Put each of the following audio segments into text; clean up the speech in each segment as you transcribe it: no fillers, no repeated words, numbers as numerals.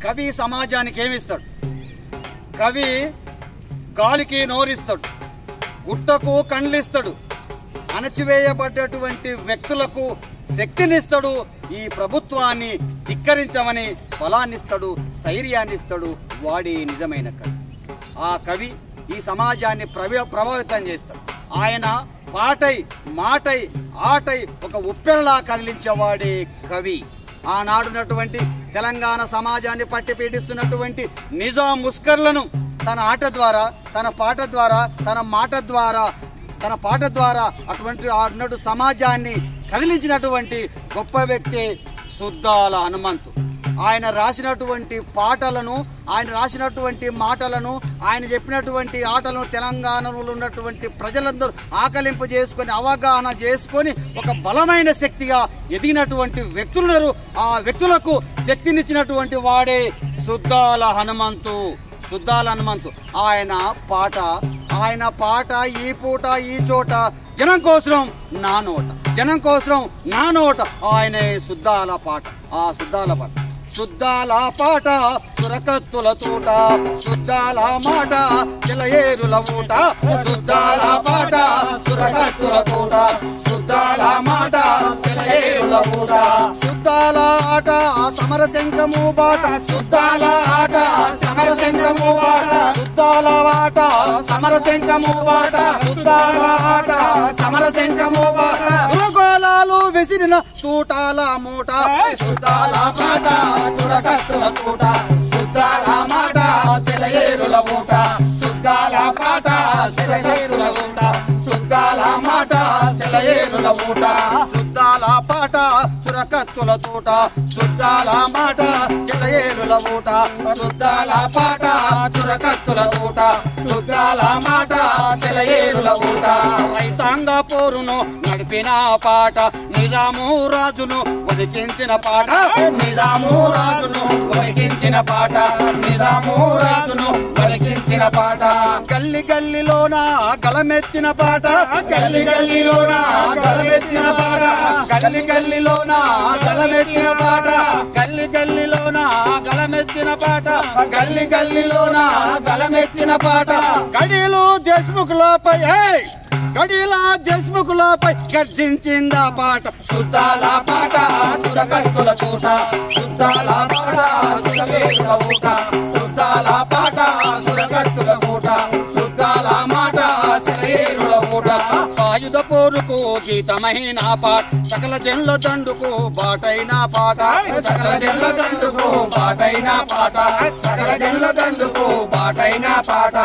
కవి సమాజానికి ఏమిస్తాడు? కవి గాలికి నోరిస్తాడు, గుట్టకు కండ్లిస్తాడు, అణచివేయబడ్డటువంటి వ్యక్తులకు శక్తినిస్తాడు, ఈ ప్రభుత్వాన్ని ధిక్కరించమని బలాన్నిస్తాడు, స్థైర్యాన్నిస్తాడు. వాడి నిజమైన కవి. ఆ కవి ఈ సమాజాన్ని ప్రభావితం చేస్తాడు. ఆయన పాటై మాటై ఆటై ఒక ఉప్పెనలా కదిలించేవాడే కవి. ఆనాడున్నటువంటి తెలంగాణ సమాజాన్ని పట్టి పీడిస్తున్నటువంటి నిజాం ముస్కర్లను తన ఆట ద్వారా, తన పాట ద్వారా, తన మాట ద్వారా, తన పాట ద్వారా అటువంటి ఆనాడు సమాజాన్ని కదిలించినటువంటి గొప్ప వ్యక్తి సుద్దాల హనుమంతు. ఆయన రాసినటువంటి పాటలను, ఆయన రాసినటువంటి మాటలను, ఆయన చెప్పినటువంటి ఆటలను తెలంగాణలో ఉన్నటువంటి ప్రజలందరూ ఆకలింపు చేసుకొని, అవగాహన చేసుకొని ఒక బలమైన శక్తిగా ఎదిగినటువంటి వ్యక్తులున్నారు. ఆ వ్యక్తులకు శక్తినిచ్చినటువంటి వాడే సుద్దాల హనుమంతు. సుద్దాల హనుమంతు ఆయన పాట ఈ పూట ఈ చోట జనం కోసం నా నోట, జనం కోసం నా నోట. ఆయనే సుద్దాల పాట. ఆ సుద్దాల పాట, సుద్దాల పాట సురకత్తుల తోట, సుద్దాల మాట చిలయేరుల ఊట. సుద్దాల పాట సురకత్తుల తోట, సుద్దాల మాట చిలయేరుల ఊట. సుద్దాల ఆట సమరశంఖము బాట, సుద్దాల ఆట సమరశంఖము బాట. సుద్దాల ఆట సమరశంఖము బాట, సుద్దాల ఆట సమరశంఖము బాట. సురగోళాలు విసిరిన తూటాల మూట, సుద్దాల పాట చురకత్తుల తోట. సుద్దాల మాట సెలయేరుల ఊట, సుద్దాల పాట సెలయేరుల ఊట. సుద్దాల మాట సెలయేరుల ఊట, సుద్దాల పాట చురకత్తుల తోట. సుద్దాల మాట సెలయేరుల ఊట, సుద్దాల పాట చురకత్తుల తోట. సుద్దాల మాట సెలయేరుల ఊట. రైతాంగ పోరును నడిపిన పాట, నిజాము రాజును వణికించిన పాట. నిజాము రాజును వణికించిన పాట, నిజాము రాజును వణికించిన పాట. గల్లి గల్లిలోన గలమెత్తిన పాట, గల్లి గల్లిలోన గలమెత్తిన పాట. గల్లి గల్లిలోన గలమెత్తిన పాట, గల్లి గల్లిలోన గలమెత్తిన పాట. గల్లి గల్లిలోన గలమెత్తిన పాట. గడిలు దేశ్ముఖులపై, గడిలా దేశ్ముఖులపై గర్జించిందా పాట. సుద్దాల పాట సురకత్తుల తోట, సుద్దాల పాట సురకేరుల ఊట. సుద్దాల పాట సురకత్తుల తోట, సుద్దాల మాట సెలయేరుల ఊట. సాయుధ పోరుకు గీతమైన పాట, సకల జన్ల దండుకు బాటైన పాట. సకల జన్ల దండుకు బాటైన పాట, సకల జన్ల దండుకు బాటైన పాట.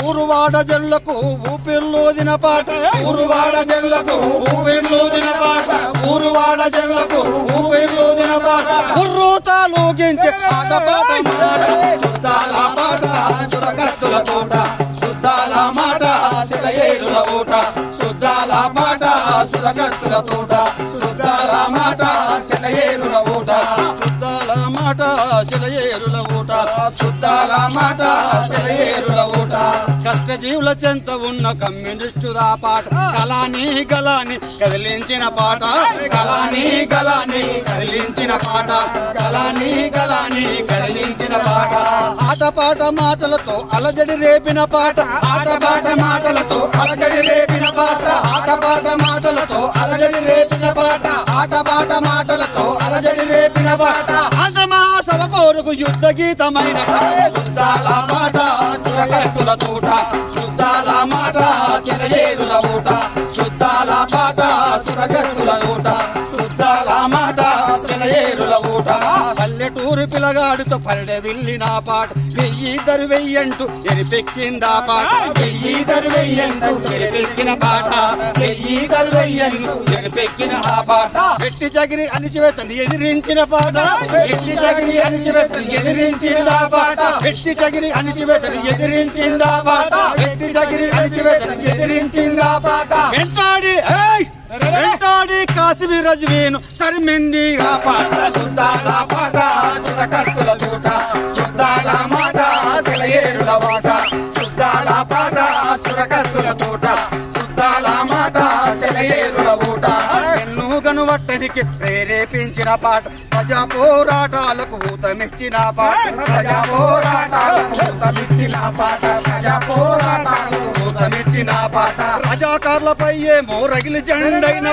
ఊరువాడ జల్లకు ఊపిర్లోదిన పాట, ఊరువాడ జల్లకు ఊపిర్లోదిన పాట. ఊరువాడ జల్లకు ఊపిర్లోదిన పాట. ఉర్రూతాలుగించే పాట పాట మాట. సుద్దాల పాట చురకత్తుల తోట, సుద్దాల మాట సెలయేరుల ఊట. సుద్దాల పాట సురకత్తుల తోట, సుద్దాల మాట సెలయేరుల ఊట. సుద్దాల మాట సెలయేరుల ఊట, సుద్దాల మాట సెలయేరుల ఊట. కష్టజీవుల చెంత ఉన్న కమ్యూనిస్టుల పాట, కళాని గలాని కదిలించిన పాట. కళాని గలాని కదిలించిన పాట, కళాని గలాని కదిలించిన పాట. ఆటపాట మాటలతో అలజడి రేపిన పాట, ఆటపాట మాటలతో అలజడి రేపిన పాట. ఆటపాట మాటలతో అలజడి రేపిన పాట, ఆటపాట మాటలతో అలజడి రేపిన పాట. ఆంధ్రమహాసభ పౌరుకు యుద్ధ గీతమైన సుద్దాల పాట సురకత్తుల తోట, సుద్దాల మాట సెలయేరుల ఊట. సుద్దాల పాట సురకత్తుల ఊట, సుద్దాల మాట సెలయేరుల ఊట. పల్లెటూరు పిల్లగాడితో పల్లె వెళ్ళిన పాట, వెయ్యిద్దరు వెయ్యంటూ ఎరిపెక్కిందా పాట. వెయ్యిద్దరు వెయ్యంటూ ఎరిపెక్కిన పాట, వెయ్యిద్దరు వెయ్యంటూ ఎరిపెక్కిన ఆ పాట. వెట్టి చగిరి అణిచివేతని ఎదిరించిన పాట, వెట్టి చగిరి అణిచివేతని ఎదిరించిందా పాట. వెట్టి చగిరి అణిచివేతని ఎదిరించిందా పాట, వెట్టి చగిరి అణిచివేతని ఎదిరించిందా పాట. వెంటాడి కాశ్మీర్ రజ్వీను తరిమింది ఆ పాట. సుద్దాల పాట సురకత్తుల తోట, సుద్దాల మాట సెలయేరుల ఊట. సుద్దాల పాట సురకత్తుల తోట, సుద్దాల మాట సెలయేరుల ఊట. ఎన్నుగను వట్టనికి ప్రేరేపించిన పాట, ప్రజా పోరాటాలకు ఊతమిచ్చిన పాట ప్రజా పోరాటాలకు ఊతమిచ్చిన పాట ప్రజా పోరాటాలకు ఊతమిచ్చిన పాట రజాకార్లపై ఏమో రగిలి జెండైన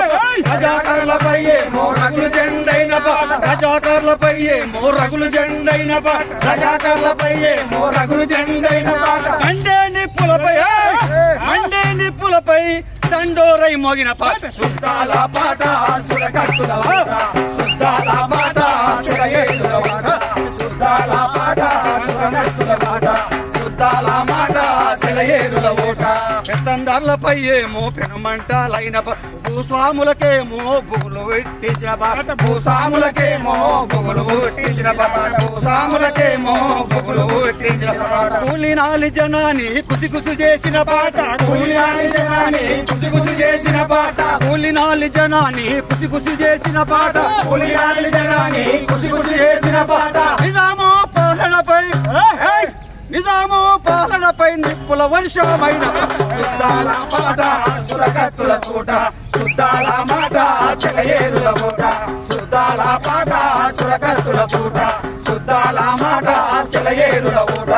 రజాకార్లపై ఏమో రగులు జెండైన పాట రజాకార్లపై ఏమో రగులు జెండైన పాట రజాకార్లపై ఏమో రగులు జెండైన పాట మండే నిప్పులపై దండోరై మోగిన పాట శుద్ధాల పాట సురకత్తుల పాట శుద్ధాల పాట సురయేరుల పాట శుద్ధాల పాట సురకత్తుల పాట శుద్ధాల మాట సెలయేరుల ఓట పెత్తందార్లపై ఏమో పెనుమంటలైన భూస్వాములకేమో బుగులు పెట్టించిన పాట భూస్వాములకేమో బుగులు పెట్టించిన పాట భూస్వాములకేమో బుగులు పెట్టించిన పాట కూలినాలి జనాన్ని కుసి చేసిన పాట కూలినాలి జనాన్ని కుసి చేసిన పాట కూలినాలి జనాన్ని కుసి చేసిన పాట కూలినాలి జనాన్ని కుసి చేసిన పాట నిజాము పాలనపై నిప్పుల వర్షమైన శుద్ధాల పాట సురకత్తుల తోట శుద్ధాల మాట సెలయేరుల ఓట శుద్ధాల పాట సురకత్తుల తోట శుద్ధాల మాట సెలయేరుల ఓట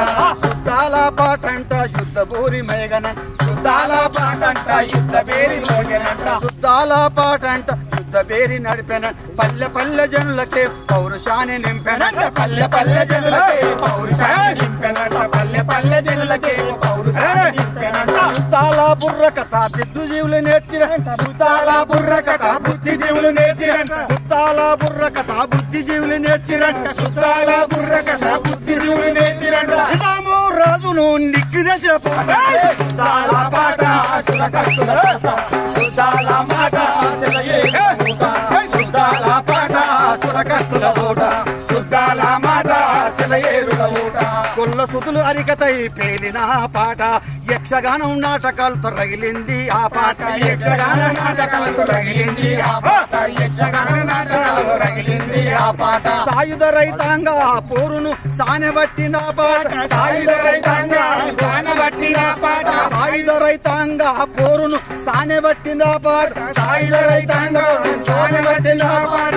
శుద్ధాల పాటంట యుద్ధ బూరి మేఘన శుద్ధాల పాటంట యుద్ధ బేరి మోగనంట శుద్ధాల పాటంట యుద్ధ బేరి నడిపెన పల్లె జనులకే పౌరుషాన్ని నింపెనంట పల్లె జనులకే పౌరుషాన్ని నింపెనంట పల్లె జనులకే పౌరుషాన్ని నింపెనంట శుద్ధాల బుర్ర కథ బుద్ధిజీవులు నేర్చిరంట శుద్ధాల బుర్ర కథ బుద్ధిజీవులు నేర్చిరంట శుద్ధాల బుర్ర కథ బుద్ధిజీవులు నేర్చిరంట శుద్ధాల బుర్ర కథ బుద్ధిజీవులు నేర్చిరంట నిజాము రాజును నిగ్గిరేసిన పాట శుద్ధాల పాట సురకత్తుల పాట శుద్ధాల మాట సెలయేరుల ఓట శుద్ధాల పాట సురకత్తుల ఓట శుద్ధాల మాట సెలయేరుల ఓట కొల్ల సుతులు అరికతై పేలిన పాట యక్షగానం నాటకాలతో రగిలింది ఆ పాట యక్షగాన నాటకాలతో రగిలింది ఆ పాట యక్షగాన నాటకాలతో రగిలింది ఆ పాట సాయుధ రైతాంగ పోరును సానబట్టిన పాట సాయుధ రైతాంగ సానబట్టిన పాట సాయుధ రైతాంగ పోరును సానబట్టిన పాట సాయుధ రైతాంగ సానబట్టిన పాట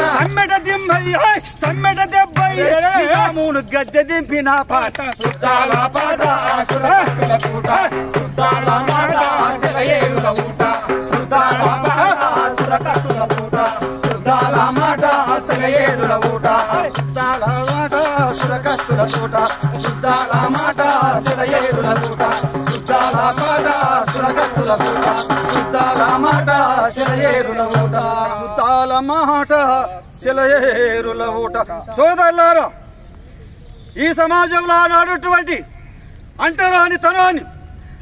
సమ్మెట దెబ్బై నిజామును గద్దె దింపిన పాట శుద్ధాల పాట సురకత్తుల తోట శుద్ధాల మాట సెలయేరుల ఓట శుద్ధాల పాట సురకత్తుల తోట శుద్ధాల మాట సెలయేరుల ఓట శుద్ధాల మాట సురకత్తుల తోట శుద్ధాల మాట సెలయేరుల ఓట శుద్ధాల పాట సురకత్తుల తోట శుద్ధాల మాట సెలయేరుల ఓట శుద్ధాల మాట సెలయేరుల ఓట సోదరులారా ఈ సమాజంలో ఆనాడుటువంటి అంటరాని తనాన్ని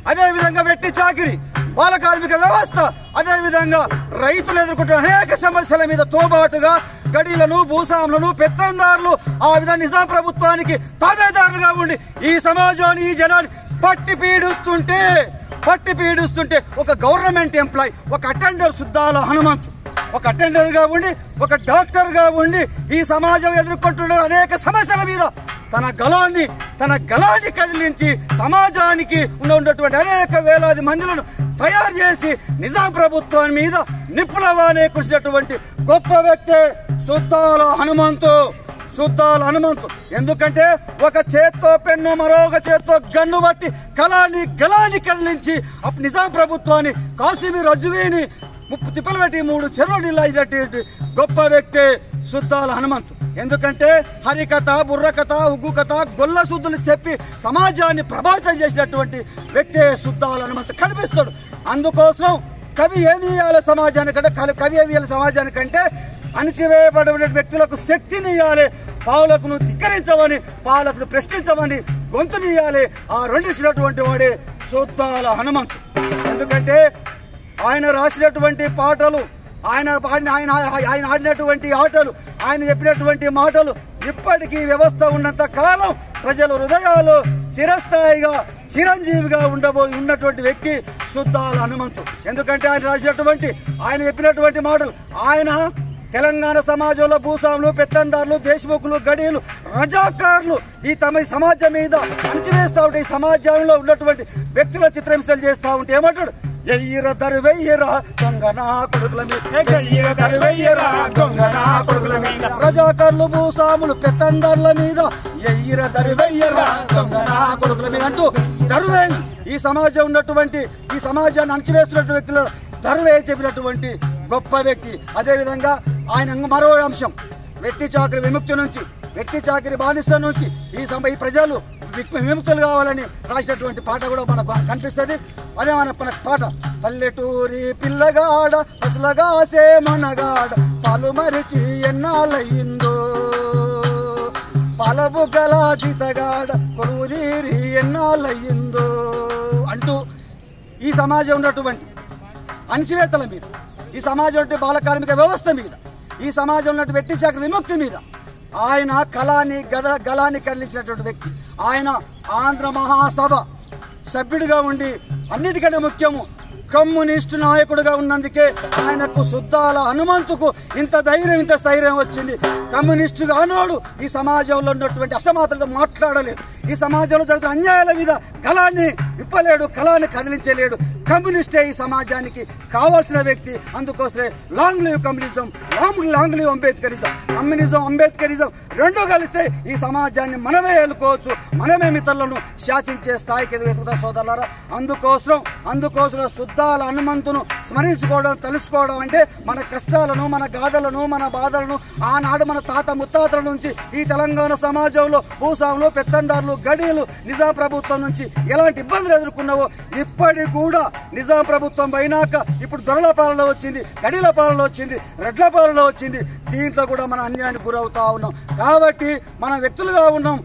అదేవిధంగా వెట్టి చాకిరి బాల కార్మిక వ్యవస్థ అదేవిధంగా రైతులు ఎదుర్కొంటున్న అనేక సమస్యల మీద తోబాటుగా గడీలను భూస్వాములను పెత్తందారులు ఆ విధంగా నిజాం ప్రభుత్వానికి తాబేదారులుగా ఉండి ఈ సమాజాన్ని ఈ జనాన్ని పట్టి పీడిస్తుంటే ఒక గవర్నమెంట్ ఎంప్లాయ్ ఒక అటెండర్ శుద్ధాల హనుమంతు ఒక అటెండర్గా ఉండి ఒక డాక్టర్గా ఉండి ఈ సమాజం ఎదుర్కొంటున్న అనేక సమస్యల మీద తన గలాన్ని కదిలించి సమాజానికి ఉన్నటువంటి అనేక వేలాది మందులను తయారు చేసి నిజాం ప్రభుత్వం మీద నిప్పులవానే కురిసినటువంటి గొప్ప వ్యక్తి శుద్ధాల హనుమంతు. ఎందుకంటే ఒక చేత్తో పెన్ను మరొక చేత్తో గన్ను బట్టి గలాన్ని కదిలించి నిజాం ప్రభుత్వాన్ని కాశ్మీర్ రజ్వీని తిప్పలు పెట్టి 3 చెరువులు నిలాయినటువంటి గొప్ప వ్యక్తి శుద్ధాల హనుమంతు. ఎందుకంటే హరికథ బుర్రకథ ఉగ్గు కథ గొల్ల శుద్ధులు చెప్పి సమాజాన్ని ప్రభావితం చేసినటువంటి వ్యక్తి శుద్ధాల హనుమంతు కనిపిస్తాడు. అందుకోసం కవి ఏమి ఇవ్వాలి సమాజానికంటే అణిచివేయబడిన వ్యక్తులకు శక్తిని ఇవ్వాలి, పావులకును ధిక్కరించమని పాలకును ప్రశ్నించమని గొంతునియాలి. ఆ రెండిచ్చినటువంటి వాడే శుద్ధాల హనుమంతు. ఎందుకంటే ఆయన రాసినటువంటి పాటలు, ఆయన ఆడినటువంటి ఆటలు, ఆయన చెప్పినటువంటి మాటలు ఇప్పటికీ వ్యవస్థ ఉన్నంత కాలం ప్రజల హృదయాలు చిరస్థాయిగా చిరంజీవిగా ఉన్నటువంటి వ్యక్తి శుద్ధాల హనుమంతు. ఎందుకంటే ఆయన చెప్పినటువంటి మాటలు, ఆయన తెలంగాణ సమాజంలో భూస్వాములు, పెత్తందారులు, దేశముఖులు, గడీలు, రజాకారులు ఈ సమాజం మీద అణిచివేస్తూ ఉంటే, ఈ సమాజంలో ఉన్నటువంటి వ్యక్తుల చిత్రహింసలు చేస్తూ ఉంటే ఏమంటాడు, ఎయ్యిర దరువెయ్యరా దొంగనా కొడుకుల మీద ఎయ్యిర దరువెయ్యరా దొంగనా కొడుకుల మీద ప్రజాకర్లు భూస్వాములు పెత్తందర్ల మీద ఎయ్యిర దరువెయ్యరా దొంగనా కొడుకుల మీద అంటూ దరువేయి ఈ సమాజం ఉన్నటువంటి ఈ సమాజాన్ని అణచివేస్తున్నటువంటి వ్యక్తుల దరువేయి చెప్పినటువంటి గొప్ప వ్యక్తి. అదేవిధంగా ఆయన మరో అంశం వెట్టి చాకరి విముక్తి నుంచి వెట్టి చాకరి బానిస నుంచి ఈ ప్రజలు విముక్తులు కావాలని రాసినటువంటి పాట కూడా మనకు కనిపిస్తుంది. అదే మన పాట పల్లెటూరి పిల్లగాడ అసలుగాసే మనగాడ పాలు మరిచి ఎన్నాళ్ళయిందో పాలబు గల జీతగాడ కొలువుదీరి ఎన్నాళ్ళయిందో అంటూ ఈ సమాజం ఉన్నటువంటి అణచివేతల మీద ఈ సమాజం ఉంటే బాల కార్మిక వ్యవస్థ మీద ఈ సమాజంలో ఉన్నటువంటి వెట్టి చాకరి విముక్తి మీద ఆయన గలాన్ని కదిలించినటువంటి వ్యక్తి. ఆయన ఆంధ్ర మహాసభ సభ్యుడిగా ఉండి అన్నిటికంటే ముఖ్యము కమ్యూనిస్టు నాయకుడిగా ఉన్నందుకే ఆయనకు సుద్దాల హనుమంతుకు ఇంత ధైర్యం ఇంత స్థైర్యం వచ్చింది. కమ్యూనిస్టుగా అనోడు ఈ సమాజంలో ఉన్నటువంటి అసమానతలతో మాట్లాడలేదు. ఈ సమాజంలో జరుగుతున్న అన్యాయాల మీద కళాన్ని విప్పలేడు, కళాన్ని కదిలించలేడు. కమ్యూనిస్టే ఈ సమాజానికి కావాల్సిన వ్యక్తి. అందుకోసమే long live communism, long live Ambedkarism. Communism Ambedkarism రెండు కలిస్తే ఈ సమాజాన్ని మనమే ఏలుకోవచ్చు, మనమే మిత్రులను శాసించే స్థాయికి ఎదుగుతాం సోదరులారా. అందుకోసం సుద్దాల హనుమంతును స్మరించుకోవడం తెలుసుకోవడం అంటే మన కష్టాలను మన గాథలను మన బాధలను ఆనాడు మన తాత ముత్తాతల నుంచి ఈ తెలంగాణ సమాజంలో భూస్వాములు పెత్తందారులు గడీలు నిజాం ప్రభుత్వం నుంచి ఎలాంటి ఇబ్బందులు ఎదుర్కొన్నావో ఇప్పటికి కూడా నిజాం ప్రభుత్వం అయినాక ఇప్పుడు దొరల పాలన వచ్చింది, గడీల పాలన వచ్చింది, రెడ్ల పాలన వచ్చింది. దీంట్లో కూడా మన అన్యాయానికి గురవుతా ఉన్నాం. కాబట్టి మనం వ్యక్తులుగా ఉన్నాం.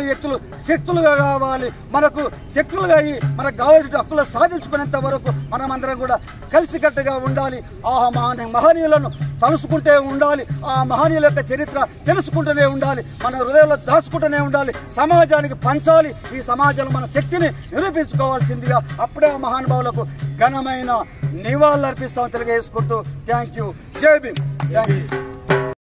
ఈ వ్యక్తులు శక్తులుగా కావాలి. మనకు శక్తులుగా అయ్యి మనకు కావాల్సిన హక్కులు సాధించుకునేంత వరకు మనం అందరం కూడా కలిసికట్టుగా ఉండాలి. ఆ మహనీయులను తలుసుకుంటే ఉండాలి. ఆ మహనీయుల యొక్క చరిత్ర తెలుసుకుంటూనే ఉండాలి. మన హృదయంలో దాచుకుంటూనే ఉండాలి. సమాజానికి పంచాలి. ఈ సమాజంలో మన శక్తిని నిరూపించుకోవాల్సిందిగా అప్పుడే ఆ మహానుభావులకు ఘనమైన నివాళులు అర్పిస్తామని తెలియజేసుకుంటూ థ్యాంక్ యూ. జై భీమ్. Thank you.